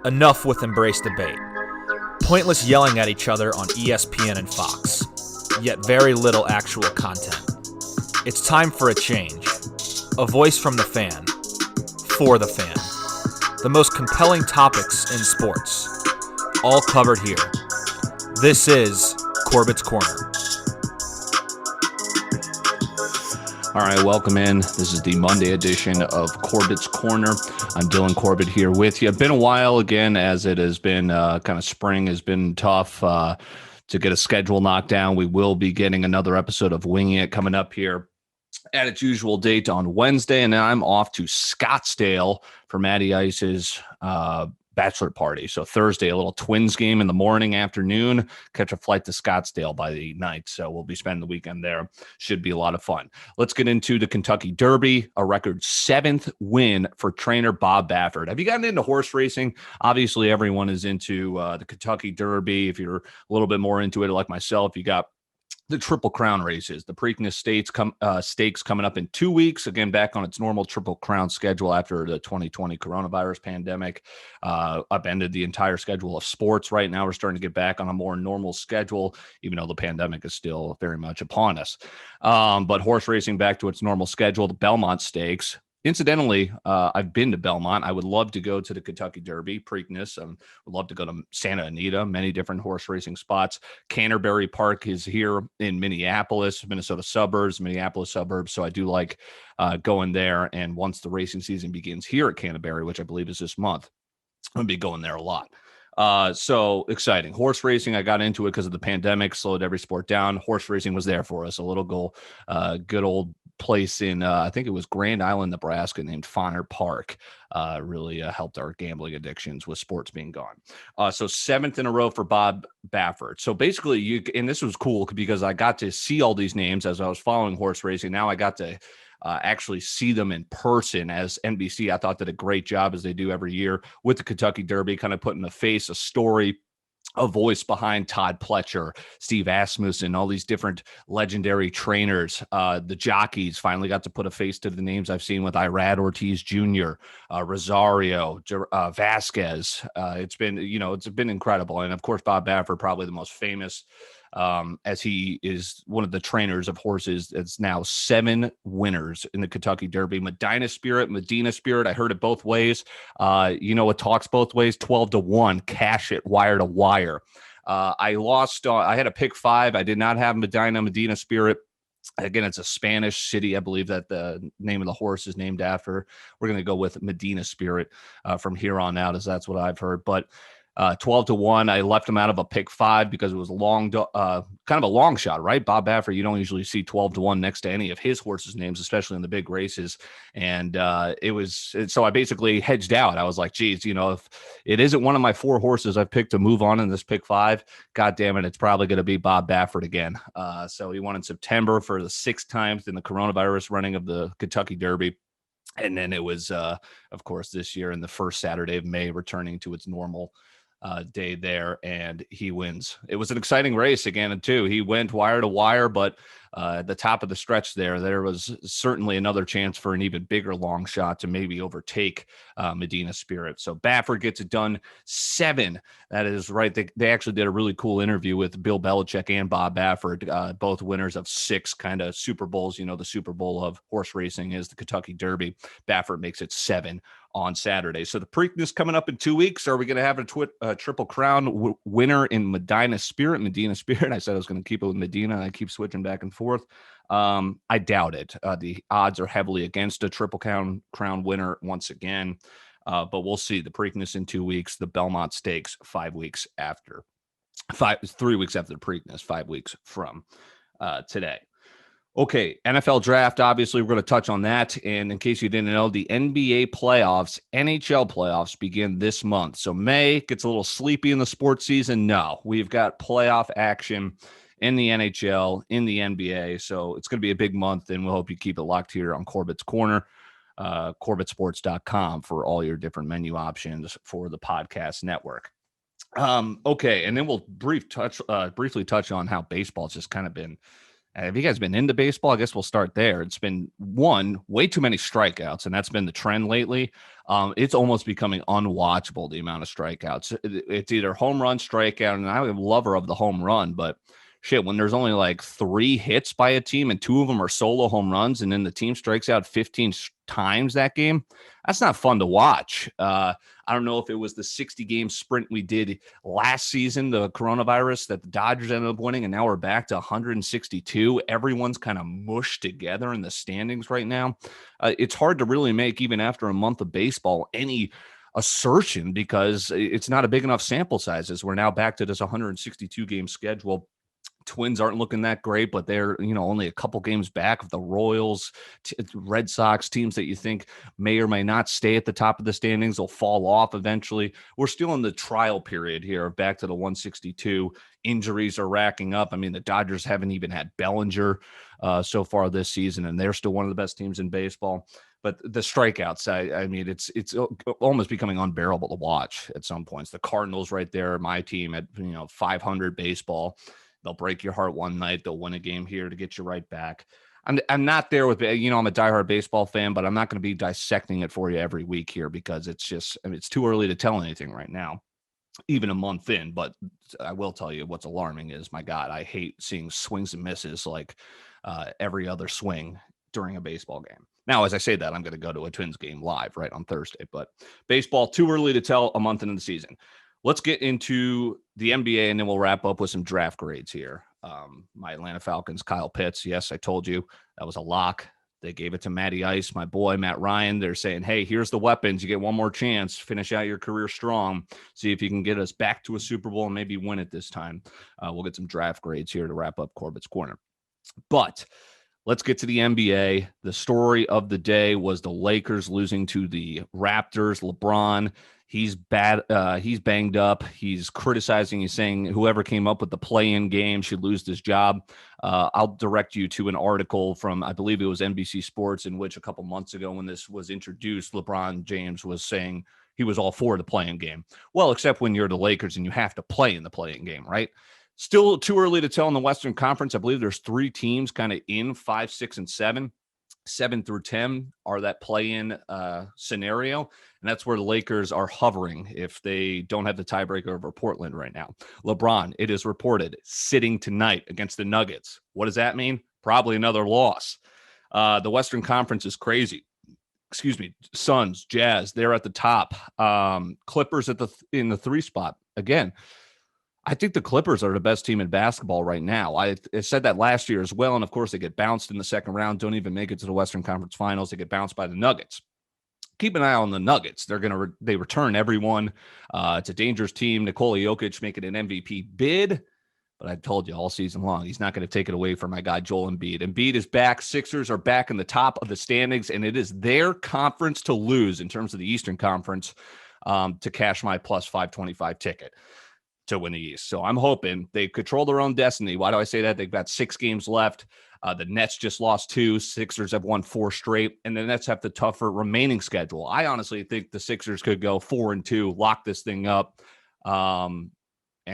Enough with embrace debate. Pointless yelling at each other on ESPN and Fox, yet very little actual content. It's time for a change. A voice from the fan, for the fan. The most compelling topics in sports, all covered here. This is Corbet's Corner. All right, welcome in. This is the Monday edition of Corbett's Corner. I'm Dylan Corbett here with you. Been a while again, as it has been kind of spring has been tough to get a schedule knocked down. We will be getting another episode of Winging It coming up here at its usual date on Wednesday, and then I'm off to Scottsdale for Matty Ice's bachelor party. So Thursday, a little Twins game in the morning, afternoon, catch a flight to Scottsdale by the night. So we'll be spending the weekend there. Should be a lot of fun. Let's get into the Kentucky Derby, a record 7th win for trainer Bob Baffert. Have you gotten into horse racing? Obviously, everyone is into the Kentucky Derby. If you're a little bit more into it, like myself, you got the Triple Crown races, the Preakness stakes coming up in 2 weeks, again, back on its normal Triple Crown schedule after the 2020 coronavirus pandemic upended the entire schedule of sports. Right now, we're starting to get back on a more normal schedule, even though the pandemic is still very much upon us. But horse racing back to its normal schedule, the Belmont Stakes. Incidentally, I've been to Belmont. I would love to go to the Kentucky Derby, Preakness. Would love to go to Santa Anita, many different horse racing spots. Canterbury Park is here in Minneapolis, Minnesota suburbs, Minneapolis suburbs. So I do like going there. And once the racing season begins here at Canterbury, which I believe is this month, I'm going to be going there a lot. So exciting. Horse racing, I got into it because of the pandemic, slowed every sport down. Horse racing was there for us. A little good old place in, I think it was Grand Island, Nebraska, named Fonner Park. Really helped our gambling addictions with sports being gone. So 7th in a row for Bob Baffert. So basically, and this was cool because I got to see all these names as I was following horse racing. Now I got to actually see them in person, as NBC, I thought, did a great job, as they do every year with the Kentucky Derby, kind of putting a face, a story, a voice behind Todd Pletcher, Steve Asmussen, all these different legendary trainers. The jockeys finally got to put a face to the names I've seen with Irad Ortiz Jr., Rosario, Vasquez. It's been incredible. And of course, Bob Baffert, probably the most famous, as he is one of the trainers of horses. It's now 7 winners in the Kentucky Derby. Medina Spirit. I heard it both ways. It talks both ways. 12-1, cash it wire to wire. I lost. I had a pick 5. I did not have Medina Spirit. Again, it's a Spanish city, I believe, that the name of the horse is named after. We're going to go with Medina Spirit from here on out, as that's what I've heard. But 12-1, I left him out of a pick 5 because it was kind of a long shot, right? Bob Baffert, you don't usually see 12-1 next to any of his horses' names, especially in the big races. And so I basically hedged out. I was like, geez, if it isn't one of my 4 horses I've picked to move on in this pick 5, God damn it, it's probably going to be Bob Baffert again. So he won in September for the 6th time in the coronavirus running of the Kentucky Derby. And then it was, of course, this year in the first Saturday of May, returning to its normal day there, and he wins. It was an exciting race again, too. He went wire to wire, but at the top of the stretch there was certainly another chance for an even bigger long shot to maybe overtake Medina Spirit. So Baffert gets it done. 7. That is right. They actually did a really cool interview with Bill Belichick and Bob Baffert, both winners of 6 kind of Super Bowls. The Super Bowl of horse racing is the Kentucky Derby. Baffert makes it 7 on Saturday. So the Preakness coming up in 2 weeks. Are we going to have a Triple Crown winner in Medina Spirit? I said I was going to keep it with Medina, and I keep switching back and forth. I doubt it. The odds are heavily against a Triple Crown winner once again, but we'll see. The Preakness in 2 weeks, the Belmont Stakes 3 weeks after the Preakness, 5 weeks from today. Okay, NFL draft, obviously, we're going to touch on that. And in case you didn't know, the NBA playoffs, NHL playoffs begin this month. So May gets a little sleepy in the sports season. No, we've got playoff action in the NHL, in the NBA. So it's going to be a big month, and we'll hope you keep it locked here on Corbett's Corner, CorbettSports.com for all your different menu options for the podcast network. Okay, and then we'll briefly touch on how baseball's just kind of been Have you guys been into baseball? I guess we'll start there. It's been way too many strikeouts, and that's been the trend lately. It's almost becoming unwatchable, the amount of strikeouts. It's either home run, strikeout, and I'm a lover of the home run, but shit, when there's only like 3 hits by a team and 2 of them are solo home runs, and then the team strikes out 15 times that game, that's not fun to watch. I don't know if it was the 60-game sprint we did last season, the coronavirus, that the Dodgers ended up winning, and now we're back to 162. Everyone's kind of mushed together in the standings right now. It's hard to really make, even after a month of baseball, any assertion because it's not a big enough sample sizes. We're now back to this 162-game schedule. Twins aren't looking that great, but they're, only a couple games back of the Royals, Red Sox, teams that you think may or may not stay at the top of the standings. They'll fall off eventually. We're still in the trial period here, back to the 162. Injuries are racking up. I mean, the Dodgers haven't even had Bellinger so far this season, and they're still one of the best teams in baseball. But the strikeouts, I mean, it's almost becoming unbearable to watch at some points. The Cardinals right there, my team at 500 baseball. They'll break your heart one night. They'll win a game here to get you right back. I'm not there with, I'm a diehard baseball fan, but I'm not going to be dissecting it for you every week here because it's just, it's too early to tell anything right now, even a month in. But I will tell you what's alarming is, my God, I hate seeing swings and misses like every other swing during a baseball game. Now, as I say that, I'm going to go to a Twins game live right on Thursday, but baseball, too early to tell a month into the season. Let's get into the NBA, and then we'll wrap up with some draft grades here. My Atlanta Falcons, Kyle Pitts. Yes, I told you that was a lock. They gave it to Matty Ice, my boy, Matt Ryan. They're saying, hey, here's the weapons. You get one more chance. Finish out your career strong. See if you can get us back to a Super Bowl and maybe win it this time. We'll get some draft grades here to wrap up Corbett's Corner. But let's get to the NBA. The story of the day was the Lakers losing to the Raptors. LeBron, he's bad. He's banged up. He's criticizing. He's saying whoever came up with the play-in game should lose this job. I'll direct you to an article from, I believe it was NBC Sports, in which a couple months ago when this was introduced, LeBron James was saying he was all for the play-in game. Well, except when you're the Lakers and you have to play in the play-in game, right? Still too early to tell in the Western Conference. I believe there's 3 teams kind of in 5, 6, and 7. 7 through 10 are that play-in scenario, and that's where the Lakers are hovering if they don't have the tiebreaker over Portland right now. LeBron, it is reported, sitting tonight against the Nuggets. What does that mean? Probably another loss. The Western Conference is crazy. Suns, Jazz, they're at the top. Clippers in the 3 spot. Again, I think the Clippers are the best team in basketball right now. I said that last year as well, and of course they get bounced in the second round, don't even make it to the Western Conference Finals. They get bounced by the Nuggets. Keep an eye on the Nuggets. They return everyone. It's a dangerous team. Nikola Jokic making an MVP bid, but I've told you all season long, he's not going to take it away from my guy Joel Embiid. Embiid is back. Sixers are back in the top of the standings, and it is their conference to lose in terms of the Eastern Conference to cash my plus 525 ticket to win the East. So I'm hoping they control their own destiny. Why do I say that? They've got 6 games left. The Nets just lost 2. Sixers have won 4 straight, and the Nets have the tougher remaining schedule. I honestly think the Sixers could go 4-2, lock this thing up, and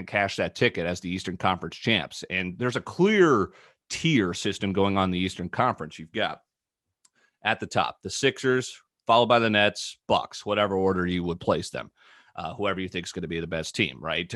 cash that ticket as the Eastern Conference champs. And there's a clear tier system going on in the Eastern Conference. You've got at the top the Sixers, followed by the Nets, Bucks, whatever order you would place them. Whoever you think is going to be the best team, right?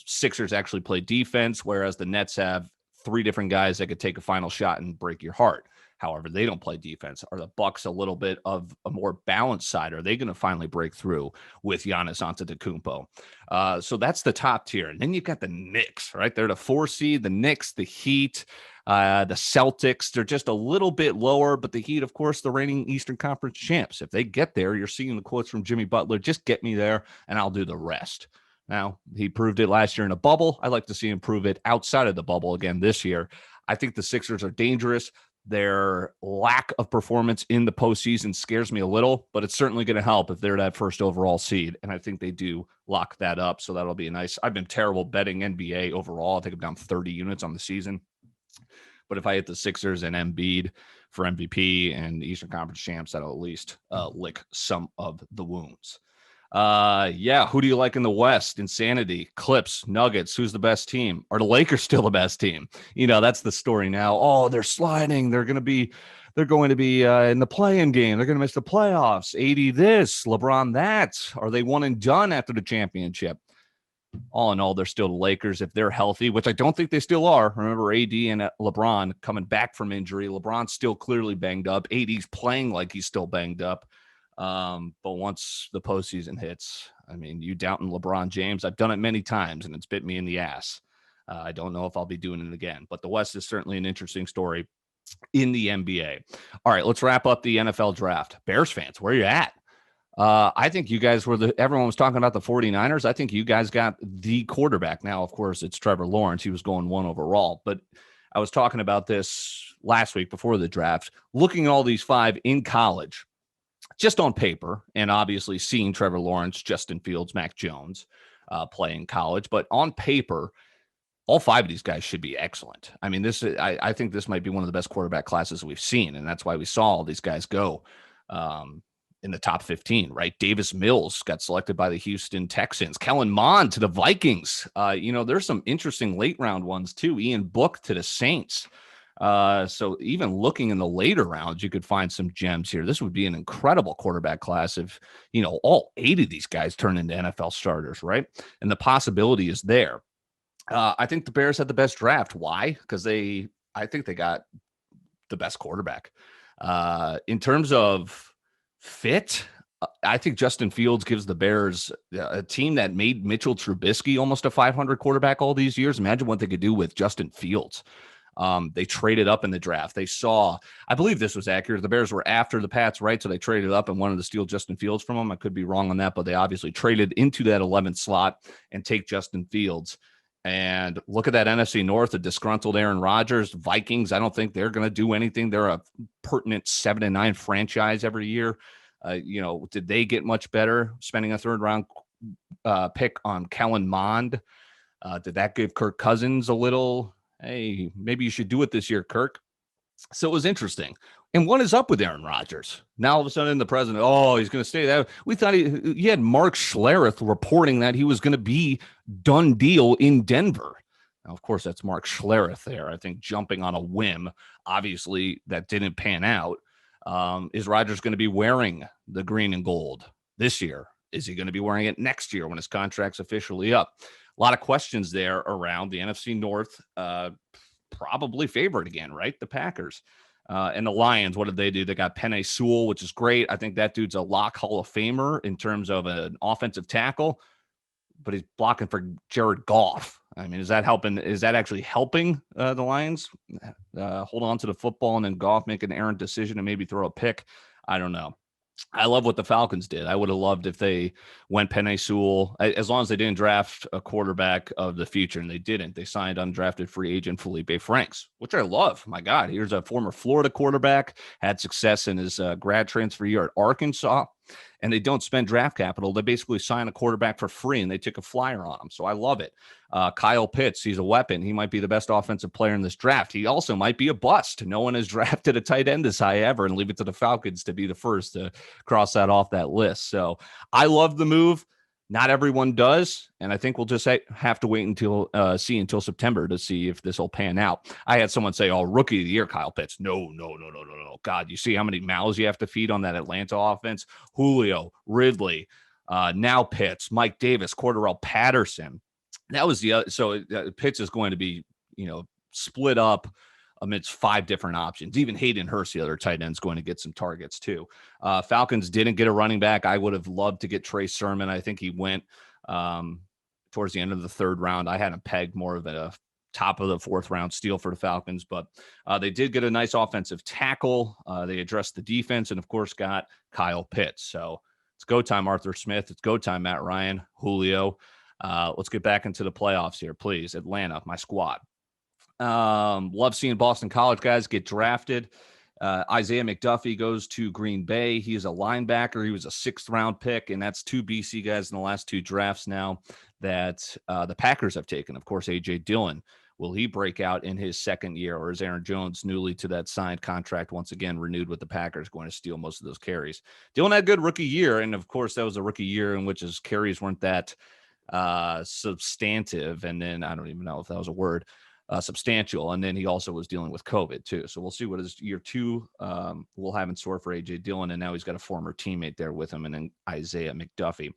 Sixers actually play defense, whereas the Nets have 3 different guys that could take a final shot and break your heart. However, they don't play defense. Are the Bucks a little bit of a more balanced side? Are they going to finally break through with Giannis Antetokounmpo? So that's the top tier. And then you've got the Knicks, right? They're the 4 seed, the Knicks, the Heat, the Celtics. They're just a little bit lower, but the Heat, of course, the reigning Eastern Conference champs. If they get there, you're seeing the quotes from Jimmy Butler, just get me there and I'll do the rest. Now, he proved it last year in a bubble. I'd like to see him prove it outside of the bubble again this year. I think the Sixers are dangerous. Their lack of performance in the postseason scares me a little, but it's certainly going to help if they're that first overall seed. And I think they do lock that up. So that'll be a nice. I've been terrible betting NBA overall. I think I'm down 30 units on the season. But if I hit the Sixers and Embiid for MVP and the Eastern Conference champs, that'll at least lick some of the wounds. Yeah. Who do you like in the West? Insanity, Clips, Nuggets. Who's the best team? Are the Lakers still the best team? That's the story now. Oh, they're sliding. They're going to be in the play-in game. They're going to miss the playoffs. 80 this, LeBron that. Are they one and done after the championship? All in all, they're still the Lakers if they're healthy, which I don't think they still are. Remember, AD and LeBron coming back from injury. LeBron's still clearly banged up. AD's playing like he's still banged up. But once the postseason hits, I mean, you doubting LeBron James, I've done it many times, and it's bit me in the ass. I don't know if I'll be doing it again. But the West is certainly an interesting story in the NBA. All right, let's wrap up the NFL draft. Bears fans, where are you at? I think you guys everyone was talking about the 49ers. I think you guys got the quarterback. Now, of course, it's Trevor Lawrence. He was going 1 overall. But I was talking about this last week before the draft, looking at all these 5 in college, just on paper, and obviously seeing Trevor Lawrence, Justin Fields, Mac Jones play in college. But on paper, all 5 of these guys should be excellent. I mean, I think this might be one of the best quarterback classes we've seen, and that's why we saw all these guys go in the top 15, right? Davis Mills got selected by the Houston Texans. Kellen Mond to the Vikings. There's some interesting late round ones too. Ian Book to the Saints. So even looking in the later rounds, you could find some gems here. This would be an incredible quarterback class if, all 8 of these guys turn into NFL starters, right? And the possibility is there. I think the Bears had the best draft. Why? Because I think they got the best quarterback. In terms of fit, I think Justin Fields gives the Bears a team that made Mitchell Trubisky almost a 500 quarterback all these years. Imagine what they could do with Justin Fields. They traded up in the draft. They saw, I believe this was accurate, the Bears were after the Pats, right? So they traded up and wanted to steal Justin Fields from them. I could be wrong on that, but they obviously traded into that 11th slot and take Justin Fields. And look at that NFC North, a disgruntled Aaron Rodgers, Vikings. I don't think they're going to do anything. They're a pertinent 7-9 franchise every year. Did they get much better spending a 3rd round pick on Kellen Mond? Did that give Kirk Cousins a little, hey, maybe you should do it this year, Kirk? So it was interesting. And what is up with Aaron Rodgers? Now all of a sudden the president, he's going to stay there. We thought he had Mark Schlereth reporting that he was going to be done deal in Denver. Now, of course, that's Mark Schlereth there, I think, jumping on a whim. Obviously, that didn't pan out. Is Rodgers going to be wearing the green and gold this year? Is he going to be wearing it next year when his contract's officially up? A lot of questions there around the NFC North. Probably favored again, right? The Packers. And the Lions, what did they do? They got Penei Sewell, which is great. I think that dude's a lock Hall of Famer in terms of an offensive tackle, but he's blocking for Jared Goff. I mean, is that helping? Is that actually helping the Lions hold on to the football and then Goff make an errant decision and maybe throw a pick? I don't know. I love what the Falcons did. I would have loved if they went Penei Sewell, as long as they didn't draft a quarterback of the future, and they didn't. They signed undrafted free agent Felipe Franks, which I love. My God, here's a former Florida quarterback, had success in his grad transfer year at Arkansas, and they don't spend draft capital. They basically sign a quarterback for free, and they took a flyer on him. So I love it. Kyle Pitts, he's a weapon. He might be the best offensive player in this draft. He also might be a bust. No one has drafted a tight end this high ever, and leave it to the Falcons to be the first to cross that off that list. So I love the move. Not everyone does, and I think we'll just have to wait until September to see if this will pan out. I had someone say, rookie of the year, Kyle Pitts. No. God, you see how many mouths you have to feed on that Atlanta offense? Julio, Ridley, now Pitts, Mike Davis, Cordarrelle Patterson. That was the other. So Pitts is going to be, split up amidst 5 different options. Even Hayden Hurst, the other tight end, is going to get some targets too. Falcons didn't get a running back. I would have loved to get Trey Sermon. I think he went towards the end of the 3rd round. I had him pegged more of a top of the 4th round steal for the Falcons, but they did get a nice offensive tackle. They addressed the defense and, of course, got Kyle Pitts. So it's go time, Arthur Smith. It's go time, Matt Ryan, Julio. Let's get back into the playoffs here, please. Atlanta, my squad. Love seeing Boston College guys get drafted. Isaiah McDuffie goes to Green Bay. He is a linebacker. He was a 6th round pick, and that's 2 BC guys in the last 2 drafts now that the Packers have taken. Of course, A.J. Dillon Will he break out in his second year, or is Aaron Jones, newly to that signed contract, once again renewed with the Packers, going to steal most of those carries? Dillon had a good rookie year, and of course that was a rookie year in which his carries weren't that substantive, and then I don't even know if that was a word, substantial, and then he also was dealing with COVID too. So we'll see what his year two will have in store for AJ Dillon, and now he's got a former teammate there with him, and then Isaiah McDuffie.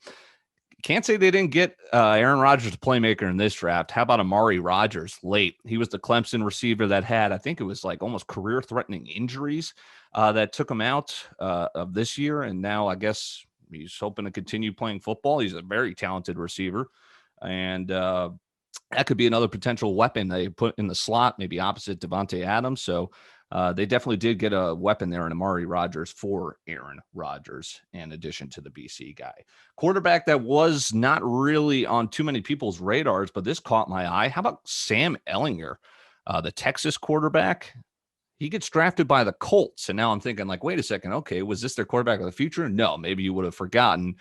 Can't say they didn't get Aaron Rodgers, a playmaker, in this draft. How about Amari Rogers late? He was the Clemson receiver that had, I think it was like almost career-threatening injuries that took him out of this year, and now I guess he's hoping to continue playing football. He's a very talented receiver, and that could be another potential weapon they put in the slot, maybe opposite Davonte Adams. So they definitely did get a weapon there in Amari Rogers for Aaron Rodgers, in addition to the BC guy. Quarterback that was not really on too many people's radars, but this caught my eye. How about Sam Ehlinger, the Texas quarterback? He gets drafted by the Colts, and now I'm thinking, like, wait a second, okay, was this their quarterback of the future? No, maybe you would have forgotten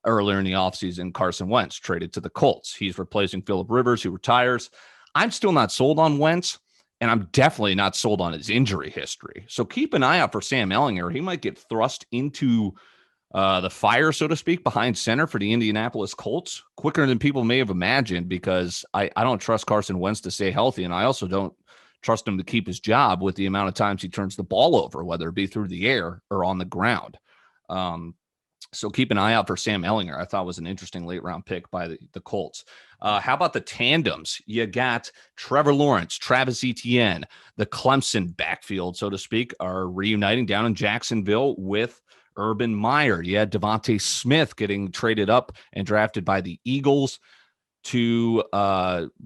earlier in the offseason, Carson Wentz traded to the Colts. He's replacing Phillip Rivers, who retires. I'm still not sold on Wentz, and I'm definitely not sold on his injury history. So keep an eye out for Sam Ehlinger. He might get thrust into the fire, so to speak, behind center for the Indianapolis Colts quicker than people may have imagined, because I don't trust Carson Wentz to stay healthy, and I also don't trust him to keep his job with the amount of times he turns the ball over, whether it be through the air or on the ground. So keep an eye out for Sam Ehlinger. I thought was an interesting late round pick by the Colts. How about the tandems? You got Trevor Lawrence, Travis Etienne, the Clemson backfield, so to speak, are reuniting down in Jacksonville with Urban Meyer. You had Davonte Smith getting traded up and drafted by the Eagles to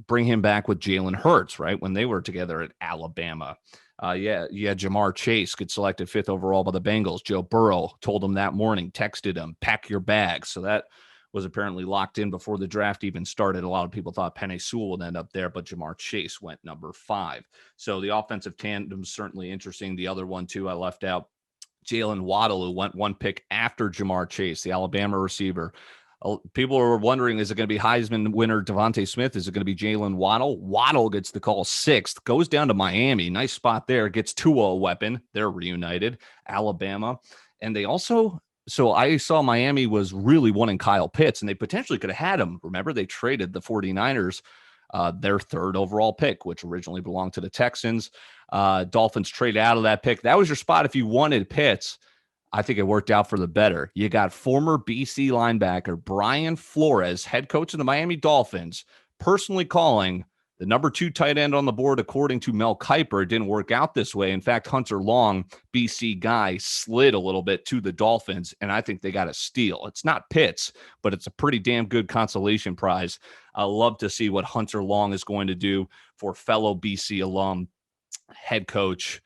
bring him back with Jalen Hurts, right, when they were together at Alabama. Jamar Chase gets selected 5th overall by the Bengals. Joe Burrow told him that morning, texted him, pack your bags. So that was apparently locked in before the draft even started. A lot of people thought Penei Sewell would end up there, but Jamar Chase went number 5. So the offensive tandem is certainly interesting. The other one, too, I left out, Jalen Waddle, who went one pick after Jamar Chase, the Alabama receiver. People are wondering, is it going to be Heisman winner Devontae Smith? Is it going to be Jalen Waddle? Waddle gets the call 6th, goes down to Miami. Nice spot there. Gets Tua a weapon. They're reunited. Alabama. And they also, so I saw Miami was really wanting Kyle Pitts, and they potentially could have had him. Remember, they traded the 49ers, their 3rd overall pick, which originally belonged to the Texans. Dolphins traded out of that pick. That was your spot if you wanted Pitts. I think it worked out for the better. You got former BC linebacker Brian Flores, head coach of the Miami Dolphins, personally calling the number 2 tight end on the board, according to Mel Kiper. It didn't work out this way. In fact, Hunter Long, BC guy, slid a little bit to the Dolphins, and I think they got a steal. It's not Pitts, but it's a pretty damn good consolation prize. I love to see what Hunter Long is going to do for fellow BC alum head coach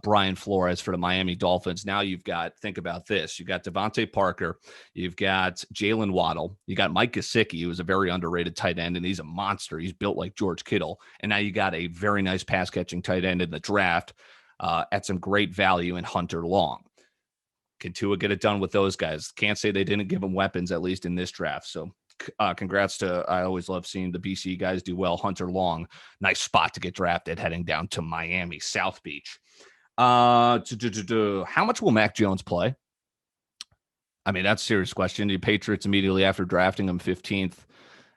Brian Flores for the Miami Dolphins. Now you've got, think about this, you've got Devontae Parker, you've got Jalen Waddle, you got Mike Gesicki, who is a very underrated tight end, and he's a monster. He's built like George Kittle. And now you got a very nice pass-catching tight end in the draft at some great value in Hunter Long. Can Tua get it done with those guys? Can't say they didn't give him weapons, at least in this draft. So congrats to, I always love seeing the BC guys do well. Hunter Long, nice spot to get drafted heading down to Miami, South Beach. How much will Mac Jones play? I mean, that's a serious question. The Patriots immediately after drafting him 15th,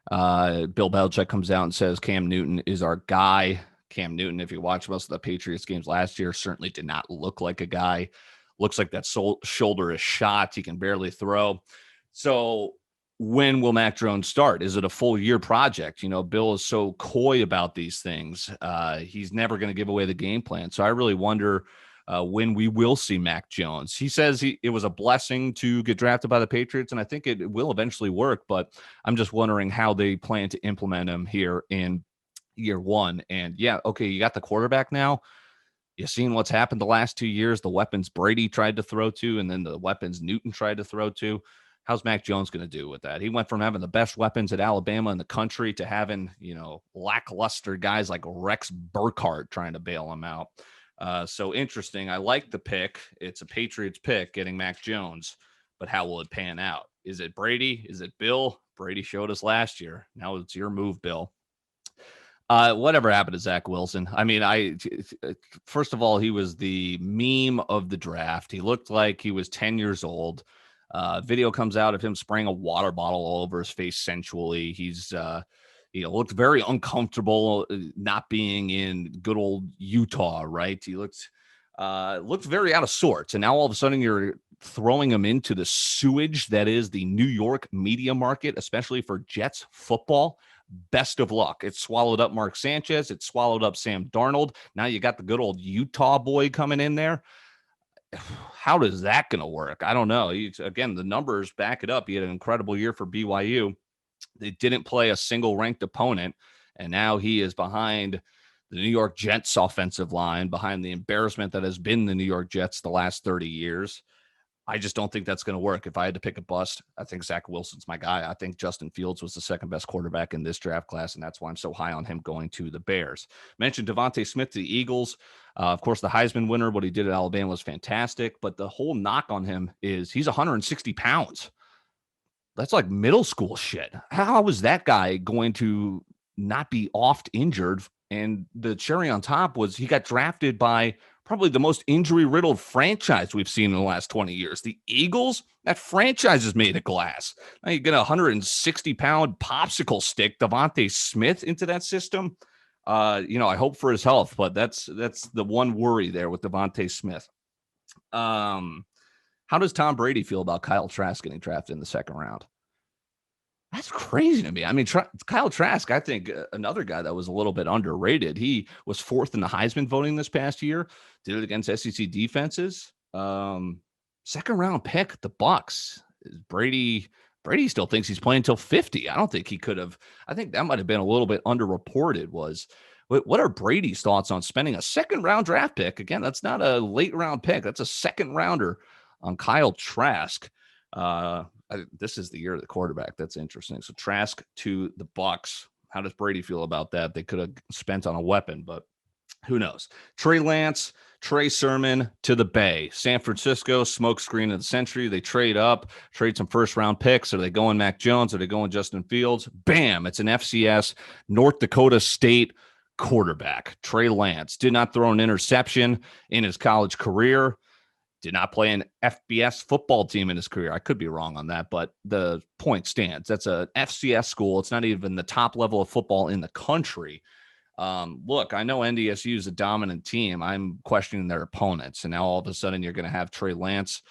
Bill Belichick comes out and says Cam Newton is our guy. Cam Newton, if you watch most of the Patriots games last year, certainly did not look like a guy. Looks like that shoulder is shot. He can barely throw. So when will Mac Jones start? Is it a full year project? You know, Bill is so coy about these things. He's never going to give away the game plan. So I really wonder when we will see Mac Jones. He says it was a blessing to get drafted by the Patriots, and I think it will eventually work, but I'm just wondering how they plan to implement him here in year 1. And yeah, okay, you got the quarterback now. You've seen what's happened the last 2 years, the weapons Brady tried to throw to, and then the weapons Newton tried to throw to. How's Mac Jones going to do with that? He went from having the best weapons at Alabama in the country to having, you know, lackluster guys like Rex Burkhardt trying to bail him out. So interesting. I like the pick. It's a Patriots pick getting Mac Jones, but how will it pan out? Is it Brady? Is it Bill? Brady showed us last year. Now it's your move, Bill. Whatever happened to Zach Wilson? I mean, first of all, he was the meme of the draft. He looked like he was 10 years old. Video comes out of him spraying a water bottle all over his face sensually. He's, looked very uncomfortable not being in good old Utah, right? He looked very out of sorts. And now all of a sudden you're throwing him into the sewage that is the New York media market, especially for Jets football. Best of luck. It swallowed up Mark Sanchez. It swallowed up Sam Darnold. Now you got the good old Utah boy coming in there. How is that going to work? I don't know. Again, the numbers back it up. He had an incredible year for BYU. They didn't play a single ranked opponent, and now he is behind the New York Jets offensive line, behind the embarrassment that has been the New York Jets the last 30 years. I just don't think that's going to work. If I had to pick a bust, I think Zach Wilson's my guy. I think Justin Fields was the second best quarterback in this draft class, and that's why I'm so high on him going to the Bears. Mentioned Davonte Smith to the Eagles. Of course, the Heisman winner, what he did at Alabama was fantastic, but the whole knock on him is he's 160 pounds. That's like middle school shit. How is that guy going to not be oft injured? And the cherry on top was he got drafted by probably the most injury-riddled franchise we've seen in the last 20 years. The Eagles, that franchise is made of glass. Now you get a 160-pound popsicle stick, Davonte Smith, into that system. I hope for his health, but that's the one worry there with Davonte Smith. How does Tom Brady feel about Kyle Trask getting drafted in the second round? That's crazy to me. I mean, Kyle Trask, I think another guy that was a little bit underrated. He was fourth in the Heisman voting this past year. Did it against SEC defenses. Second round pick, the Bucks. Brady still thinks he's playing until 50. I don't think he could have. I think that might have been a little bit underreported. What are Brady's thoughts on spending a second round draft pick? Again, that's not a late round pick. That's a second rounder on Kyle Trask. This is the year of the quarterback. That's interesting. So Trask to the Bucks. How does Brady feel about that? They could have spent on a weapon, but who knows? Trey Lance, Trey Sermon to the Bay. San Francisco, smokescreen of the century. They trade up, trade some first-round picks. Are they going Mac Jones? Are they going Justin Fields? Bam! It's an FCS, North Dakota State quarterback. Trey Lance did not throw an interception in his college career. Did not play an FBS football team in his career. I could be wrong on that, but the point stands. That's a FCS school. It's not even the top level of football in the country. Look, I know NDSU is a dominant team. I'm questioning their opponents. And now all of a sudden you're going to have Trey Lance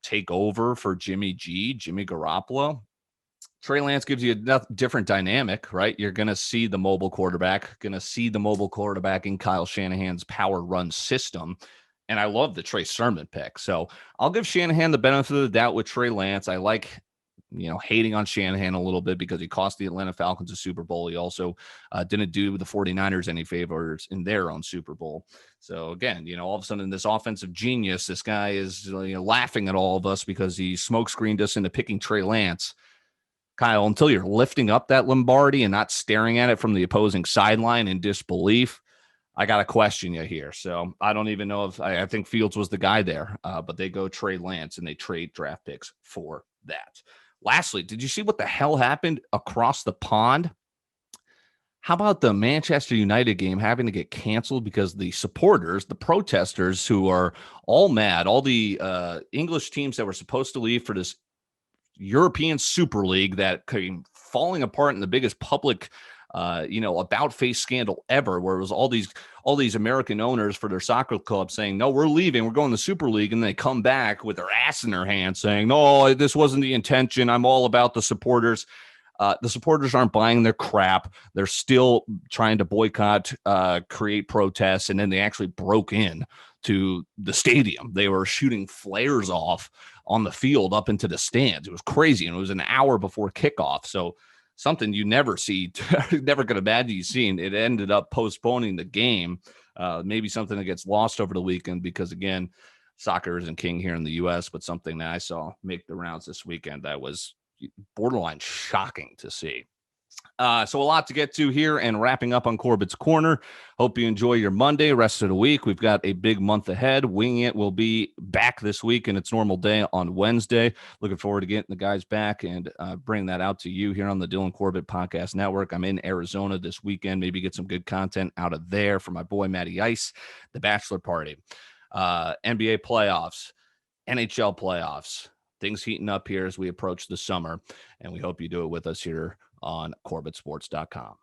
take over for Jimmy Garoppolo. Trey Lance gives you a different dynamic, right? You're going to see the mobile quarterback, in Kyle Shanahan's power run system. And I love the Trey Sermon pick. So I'll give Shanahan the benefit of the doubt with Trey Lance. I like, hating on Shanahan a little bit because he cost the Atlanta Falcons a Super Bowl. He also didn't do the 49ers any favors in their own Super Bowl. So again, all of a sudden this offensive genius, this guy is laughing at all of us because he smokescreened us into picking Trey Lance. Kyle, until you're lifting up that Lombardi and not staring at it from the opposing sideline in disbelief, I got to question you here. So I don't even know if I think Fields was the guy there, but they go Trey Lance and they trade draft picks for that. Lastly, did you see what the hell happened across the pond? How about the Manchester United game having to get canceled because the supporters, the protesters who are all mad, all the English teams that were supposed to leave for this European Super League that came falling apart in the biggest public about face scandal ever, where it was all these American owners for their soccer club saying, no, we're leaving, we're going to the Super League. And they come back with their ass in their hand saying, no, this wasn't the intention. I'm all about the supporters. The supporters aren't buying their crap. They're still trying to boycott, create protests. And then they actually broke in to the stadium. They were shooting flares off on the field up into the stands. It was crazy. And it was an hour before kickoff. So something you never see, never could imagine you seen. It ended up postponing the game. Maybe something that gets lost over the weekend because, again, soccer isn't king here in the U.S., but something that I saw make the rounds this weekend that was borderline shocking to see. So a lot to get to here, and wrapping up on Corbett's Corner. Hope you enjoy your Monday, rest of the week. We've got a big month ahead. Winging It will be back this week in its normal day on Wednesday. Looking forward to getting the guys back and bringing that out to you here on the Dylan Corbett Podcast Network. I'm in Arizona this weekend. Maybe get some good content out of there for my boy Matty Ice, the bachelor party, NBA playoffs, NHL playoffs. Things heating up here as we approach the summer, and we hope you do it with us here on CorbettSports.com.